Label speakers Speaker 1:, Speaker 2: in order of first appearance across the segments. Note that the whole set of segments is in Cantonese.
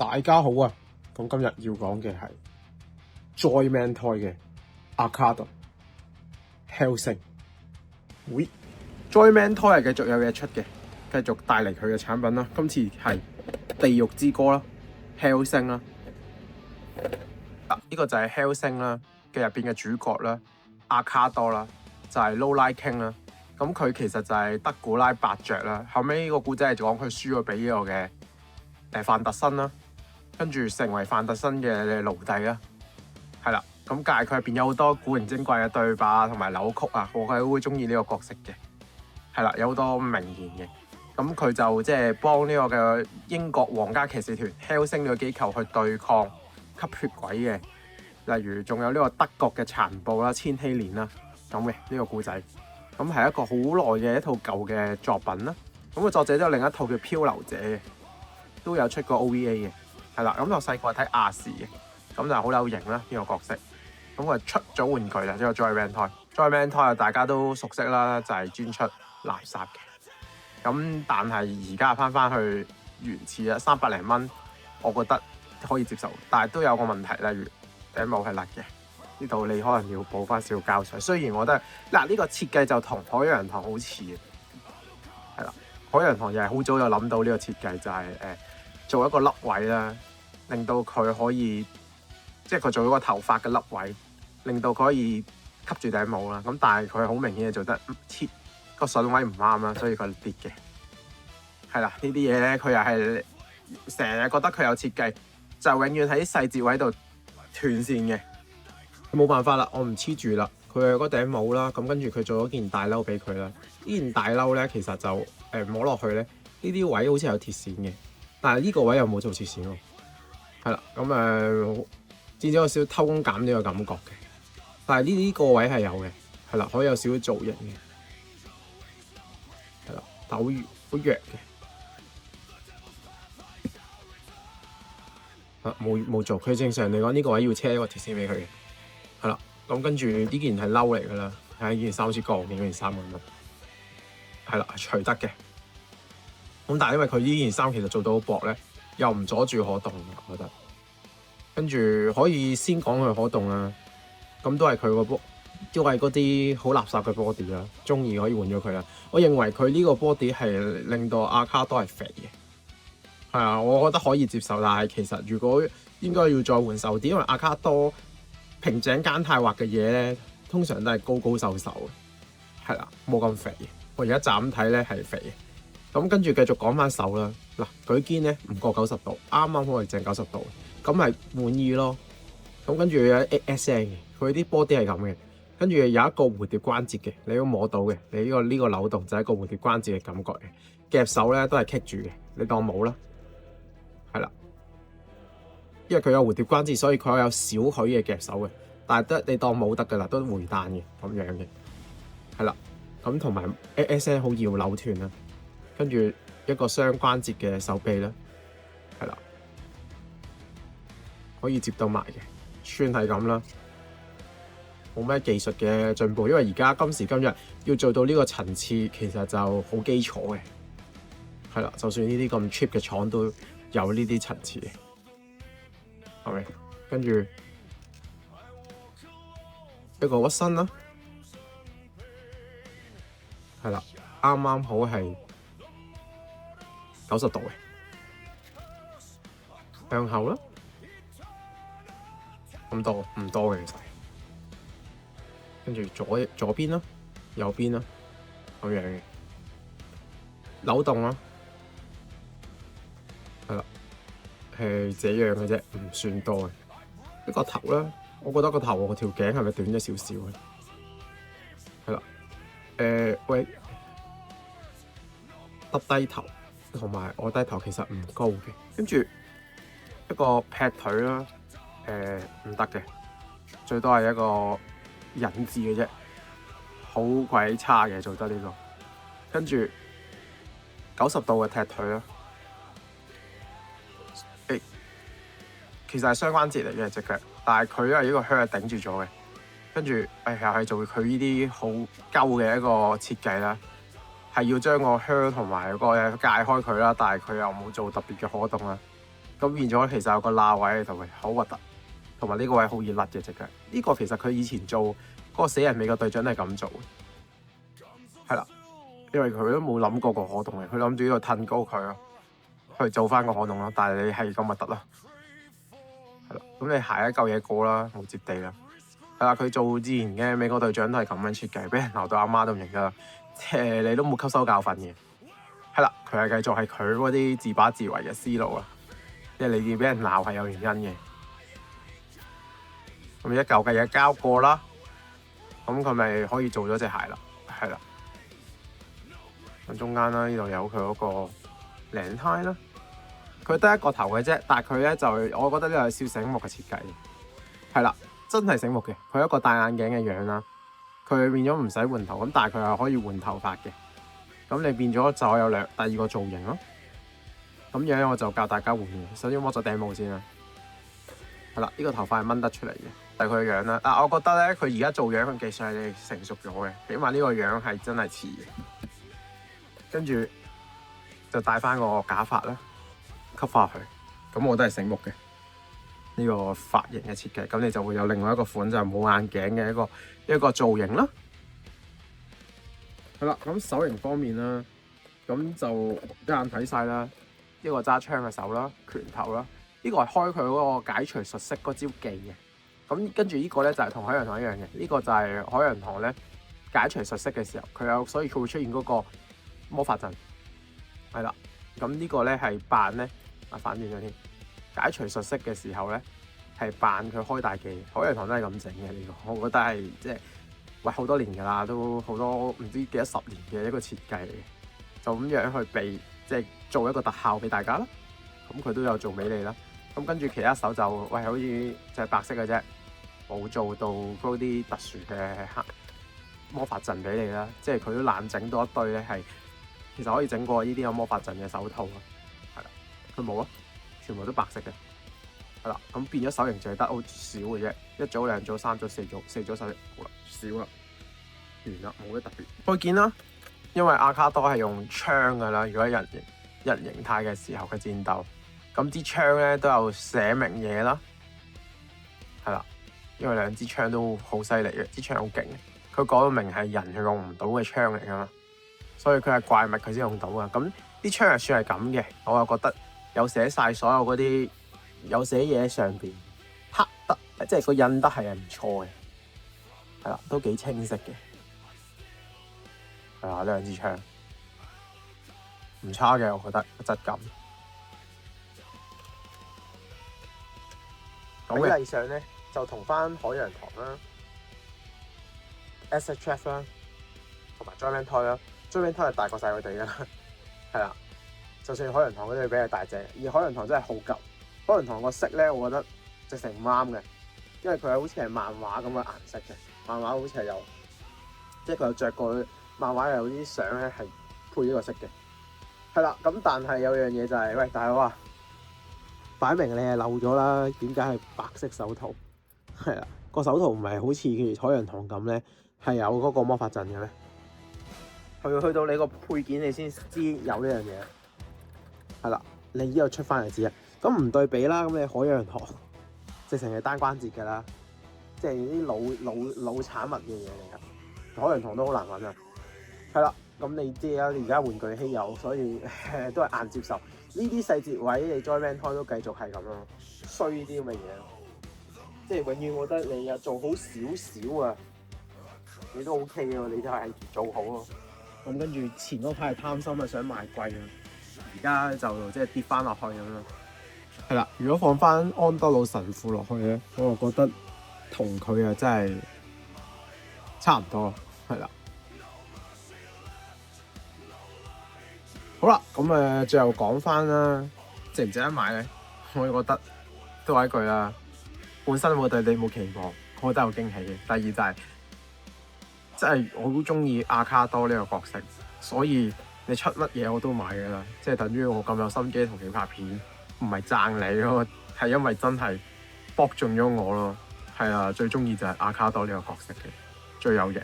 Speaker 1: 大家好啊！咁今日要講嘅係 Joyman Toy 嘅 Arcado 彗星。喂，Joyman Toy 係繼續有嘢出嘅，繼續帶嚟佢嘅產品啦。今次係地獄之歌啦，彗星啦。呢個就係彗星啦嘅入邊嘅主角啦，Arcado啦，就係 Lola King 啦。咁佢其實就係德古拉伯爵啦。後尾個故仔係講佢輸咗俾呢個嘅范特辛啦，跟住成為范特辛嘅奴隸啦，係啦。咁但係佢入邊有好多古靈精怪嘅對白同埋扭曲啊，我係好中意呢個角色嘅，係啦，有好多名言嘅。咁佢就即係幫呢個嘅英國皇家騎士團彗星呢個機構去對抗吸血鬼嘅，例如仲有呢個德國嘅殘暴啦、千禧年啦咁嘅呢個故仔。咁係一個好耐嘅一套舊嘅作品啦。咁個作者都有另一套叫漂流者嘅，都有出過 OVA 嘅，係啦。咁我細個睇亞視嘅，咁就好有型啦呢個角色。咁佢出咗玩具啦，呢個 Joyman Toy。Joyman Toy 大家都熟悉啦，就係專出垃圾嘅。咁但係而家翻去原始啦，300零蚊，我覺得可以接受。但係都有個問題，例如頂帽係甩嘅，呢度你可能要補翻少膠水。雖然我覺得嗱呢個設計就同海洋堂好似嘅，係啦。海洋堂又係好早就諗到呢個設計，就係做一個凹位啦，令到佢可以即係佢做咗個頭髮嘅凹位，令到佢可以吸住頂帽啦。咁但係佢好明顯係做得切個筍位唔啱啦，所以佢跌嘅。係啦，呢啲嘢咧，佢又係成日覺得佢有設計，就永遠喺細節位度斷線嘅。冇辦法啦，我唔黐住啦。佢有嗰頂帽啦，咁跟住佢做咗件大褸俾佢啦。呢件大褸咧，其實就摸落去咧，呢啲位好似有鐵線嘅，但係呢個位又冇做鐵線喎。係啦，咁至少有少少偷工減呢個感覺嘅。但係呢個位係有嘅，係啦，可以有少少造型嘅，係啦，但好弱嘅。冇做，佢正常嚟講呢個位要車一個鐵線俾佢嘅，係啦。咁跟住呢件係褸嚟㗎啦，係呢件衫好似過年嗰件衫咁樣，係啦，除得嘅。咁但係因為佢呢件衫其實做到好薄咧，又唔阻住可動嘅，我覺得。跟住可以先講佢可動啦，咁都係佢個波，都係嗰啲好垃圾嘅 body 啦，中意可以換咗佢啦。我認為佢呢個 body 係令到Arcado係肥嘅，係啊，我覺得可以接受。但係其實如果應該要再換瘦啲，因為Arcado平井堅太畫嘅嘢咧，通常都係高高瘦瘦嘅，係啦，冇咁肥。我而家斬睇咧係肥嘅。咁跟住繼續講翻手啦。嗱，舉肩咧唔過90度，啱啱好係正90度，咁係滿意咯。咁跟住有 ASN 嘅，佢啲 body 係咁嘅。跟住有一個蝴蝶關節嘅，你都摸到嘅。你呢個扭動就係一個蝴蝶關節嘅感覺嘅。夾手咧都係棘住嘅，你當冇啦，係啦。因為佢有蝴蝶關節，所以佢有少許嘅夾手嘅，但係得你當冇得噶啦，都回彈嘅咁樣嘅，係啦。咁同埋 ASN 好易扭斷啦，跟住一個雙關節嘅手臂啦，係啦，可以接到埋嘅，算係咁啦，冇咩技術嘅進步，因為而家今時今日要做到呢個層次，其實就好基礎嘅，係啦，就算呢啲咁 cheap 嘅廠都有呢啲層次嘅。係，跟住一個屈身啦，係啦，啱啱好係90度嘅，向後啦，咁多唔多嘅其實，跟住左邊啦，右邊啦，咁樣嘅扭動啦，係啦。係這樣嘅啫，唔算多嘅。一個頭啦，我覺得個頭我條頸係咪短咗少少嘅？係啦，喂，耷低頭同埋我低頭其實唔高嘅。跟住一個劈腿啦，唔得嘅，最多係一個引字嘅啫，好鬼差嘅做得呢個。跟住90度嘅踢腿啦。其實係雙關節嚟嘅隻腳，但係佢因為呢個靴係頂住咗嘅，跟住又係做佢呢啲好鳩嘅一個設計啦，係要將個靴同埋個界開佢啦，但係佢又冇做特別嘅可動啦。咁變咗其實有個罅位喺度嘅，好核突，同埋呢個位好易甩嘅隻腳。呢個其實佢以前做嗰個死人美國隊長都係咁做嘅，係啦，因為佢都冇諗過個可動嘅，佢諗住呢度褪高佢咯，去做翻個可動咯。但係你係咁核突啦，係啦，咁你下一嚿嘢過啦，冇接地啦。係啦，佢做之前嘅美國隊長都係咁樣設計，俾人鬧到阿媽都唔認得啦。你都冇吸收教訓嘅。係啦，佢係繼續係佢嗰啲自把自為嘅思路啦。即係你俾人鬧係有原因嘅。咁一嚿嘅嘢交過啦，咁佢咪可以做咗隻鞋啦。係啦，咁中間啦，呢度有佢嗰個領呔啦。佢得一個頭嘅啫，但係佢咧就我覺得呢個係小醒目嘅設計。係啦。真係醒目嘅，佢一個戴眼鏡嘅樣啦，佢變咗唔使換頭，咁但係佢又可以換頭髮嘅，咁你變咗就有第二個造型咯。咁樣我就教大家換嘅，首先剝咗頂帽先啦。係啦，呢個頭髮係掹得出嚟嘅，但係佢嘅樣啦。但我覺得咧，佢而家做樣嘅技術係成熟咗嘅，起碼呢個樣係真係似嘅。跟住就戴翻個假髮啦，吸翻去，咁我都係醒目嘅。呢個髮型嘅設計，咁你就會有另外一個款就係冇眼鏡嘅一個造型啦。係啦，咁手型方面啦，咁就一眼睇晒啦。呢個揸槍嘅手啦，拳頭啦，呢個係開佢嗰個解除術式嗰招技嘅。咁跟住呢個咧就係同海洋堂一樣嘅，呢個就係海洋堂咧解除術式嘅時候，所以佢會出現嗰個魔法陣。係啦，咁呢個咧係扮咧反轉咗添。解除術式嘅時候咧，係扮佢開大技，海洋堂都係咁整嘅呢個，我覺得係即係喂好多年㗎啦，都好多唔知幾多十年嘅一個設計嚟嘅，就咁樣去即係做一個特效俾大家啦。咁佢都有做俾你啦。咁跟住其他手就喂好似就係白色嘅啫，冇做到嗰啲特殊嘅魔法陣俾你啦。即係佢都懶整多一堆咧，係其實可以整過呢啲有魔法陣嘅手套啊。係啦，佢冇啊。全部都白色嘅，係啦，咁變咗手型就係得好少嘅啫，一組、兩組、三組、四組手型，好啦，少啦，完啦，冇乜特別。配件啦，因為阿卡多係用槍㗎啦，如果人形態嘅時候嘅戰鬥，咁支槍咧都有寫明嘢啦，係啦，因為兩支槍都好犀利嘅，支槍好勁，佢講到明係人用唔到嘅槍嚟㗎嘛，所以佢係怪物佢先用到啊。咁啲槍係算係咁嘅，我又覺得。有寫晒所有嗰啲有寫嘢喺上邊，刻得即係個印得係唔錯嘅，係啦，都幾清晰嘅，係啊，兩支槍唔差嘅，我覺得個質感。比例上咧就同翻海洋堂啦、SHF 啦，同埋 Joyman Toy 啦 ，Joyman Toy 係大過晒佢哋啦，係啦。就算海洋堂嗰啲比較大隻，而海洋堂真係好舊。海洋堂個色咧，我覺得直情唔啱嘅，因為佢係好似係漫畫咁嘅顏色嘅。漫畫好似係有，即係佢有着過漫畫有啲相咧係配呢個色嘅。係啦，咁但係有樣嘢就係，喂大佬啊，擺明你係漏咗啦，點解係白色手套？係啦，個手套唔係好似海洋堂咁咧，係有嗰個魔法陣嘅咩？去到你個配件你先知有呢樣嘢。係啦，你呢度出翻嚟知啊，咁唔對比啦，咁你海洋堂直情係單關節㗎啦，即係啲老產物嘅嘢嚟㗎，海洋堂都好難揾啊。係啦，咁你知啦，而家玩具稀有，所以都係硬接受。呢啲細節位你 Joyman Toy 都繼續係咁咯，衰啲咁嘅嘢，即係永遠我覺得你又做好少少啊，你都 OK 嘅，你都係做好咯。咁跟住前嗰排係貪心啊，想賣貴啊。而家就即係跌翻落去咁咯，係啦。如果放翻安德魯神父落去咧，我就覺得同佢啊真係差唔多，係啦。好啦，咁最後講翻啦，值唔值得買咧？我覺得都係一句啦，本身我對你冇期望，我覺得有驚喜嘅。第二就係即係我好中意阿卡多呢個角色，所以。你出乜嘢我都買㗎啦，即係等於我咁有心機同你拍片，唔係讚你咯，係因為真係搏中咗我咯。係啊，最中意就係阿卡多呢個角色嘅，最有型。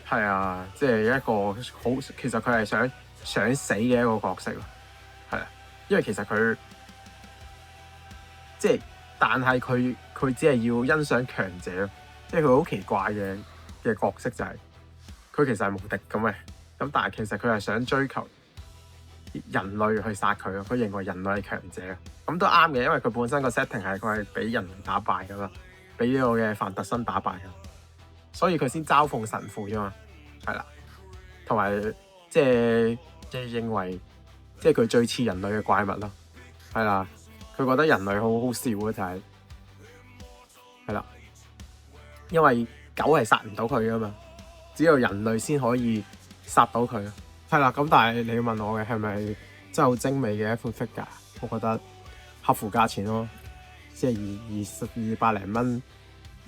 Speaker 1: 係啊，即係一個好，其實佢係想死嘅一個角色咯。係啊，因為其實佢即係但係佢只係要欣賞強者咯，即係佢好奇怪嘅角色就係、是、佢其實係無敵咁嘅，咁但係其實佢係想追求人類去殺佢咯，佢認為人類係強者，咁都啱嘅，因為佢本身個 setting 係佢係俾人類打敗噶嘛，俾呢個嘅范特森打敗噶，所以佢先嘲諷神父啫嘛，係啦，同埋即係認為即係佢最似人類嘅怪物咯，係啦，佢覺得人類好好笑啊，就係啦，因為狗係殺唔到佢噶嘛，只有人類先可以殺到佢。係啦，咁但係你要問我嘅係咪真係好精美嘅一款 figure？我覺得合乎價錢咯，即係200零蚊、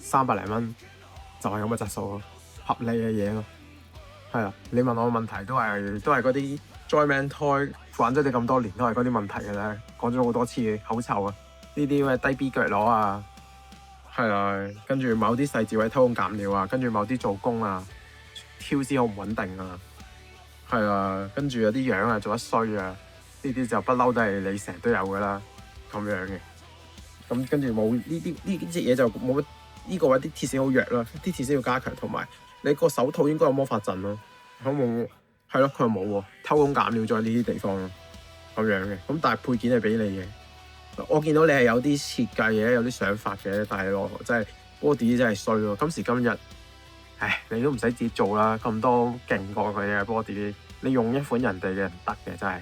Speaker 1: 300零蚊就係咁嘅質素咯，合理嘅嘢咯。係啦，你問我嘅問題都係嗰啲 Joyman Toy 玩咗你咁多年都係嗰啲問題嘅咧，講咗好多次嘅口臭啊，呢啲咩低 B 腳螺啊，係啦，跟住某啲細節位偷工減料啊，跟住某啲做工啊，QC 好唔穩定啊。係啊，跟住有啲樣啊做得衰啊，呢啲就不嬲都係你成日都有噶啦，咁樣嘅。咁跟住冇呢隻嘢就冇呢個位啲鐵線好弱啦，啲鐵線要加強，同埋你個手套應該有魔法陣咯，好冇？係咯，佢又冇喎，偷工減料咗呢啲地方咯，咁樣嘅。咁但係配件係俾你嘅，我見到你係有啲設計嘅，有啲想法嘅，但係我真係 body 真係衰咯，今時今日。唉，你都唔使自己做啦，咁多勁過佢嘅 body， 你用一款人哋嘅唔得嘅，真係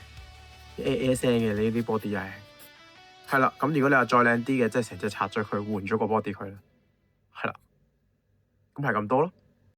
Speaker 1: A 聲嘅呢啲 body 係啦。咁如果你話再靚啲嘅，即係成隻拆咗佢，換咗個 body 佢啦，係啦，咁係咁多咯。